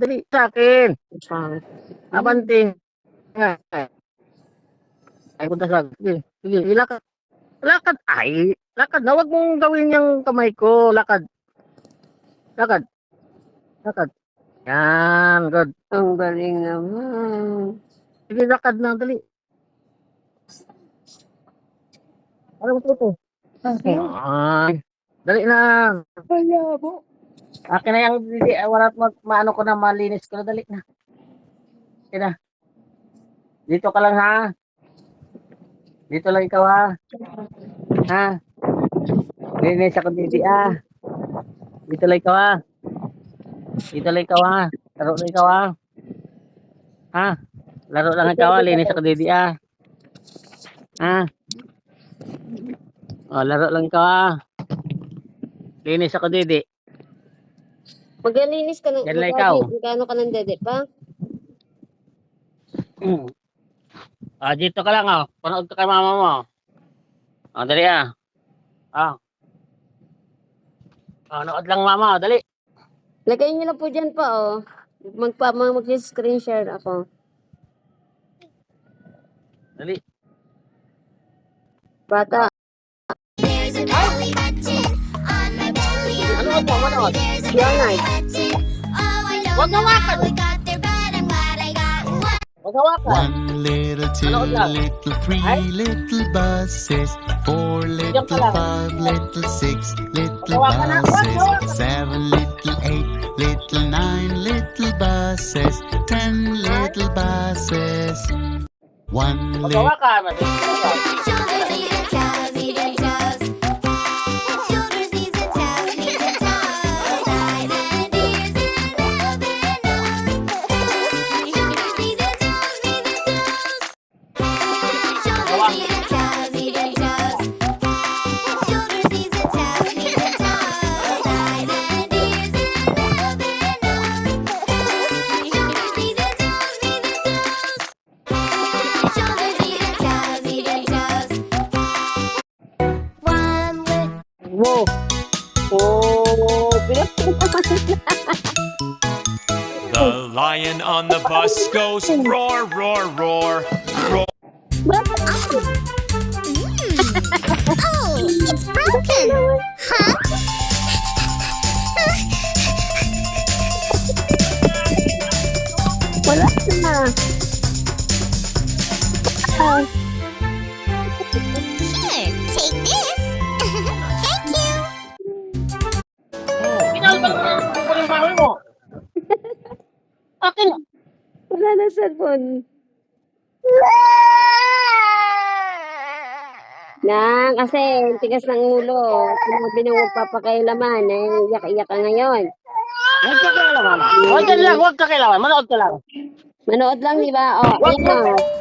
dali sa akin. Pangit. Abanting. Ay, punta sa akin. Sige, sige, ilakad. Lakad. Ay, lakad na. Huwag mong gawin yung kamay ko. Lakad. Lakad. Lakad. Yan, good. Ang galing naman. Sige, lakad na, dali. Ano mo ito? Okay. Ay, dali na. Malabo. Akin na yung dili. Wala maano ko na, malinis ko na, dali na. Sige na. Dito ka lang, ha? Dito lang ikaw, ha? Ha? Linis ako, didi, ah. Dito lang ikaw, ha? Dito lang ikaw, ha? Laro lang ikaw, ha? Ha? Laro lang ikaw, ha? Linis ako, didi, ah. Ha? Oh, laro lang ikaw, ha? Linis ako, didi. Maglilinis ka ng Yan lang ikaw. Magkano ka ng dede pa? Ah, dito ka lang, oh. Panood ka kay mama mo. Oh, dali, ah. Ah. Oh, nood lang mama, oh. Dali. Lagay niyo lang po dyan pa, oh. Mag-screen share ako. Dali. Bata. Ano po, manood? Yan, Huwag hawakan. Huwag hawakan. One little, two little, three little buses, four little, five little, six little buses, seven little, eight little, nine little buses, 10 little buses. One Huwag little. hawakan. Wow. Oh, The lion on the bus goes roar, roar, roar, roar. Oh, it's broken! Huh? wala na. Here, take this! Thank you! Pinalban mo yung mami mo. Akin. Wala na cellphone. Nang, kasi tigas ng ulo. Sinabi na huwag papakailaman. Iyak-iyak ka ngayon. Huwag ka kailangan. Huwag ka lang. Manood ka lang. Manood lang, di ba? Oh, ayun.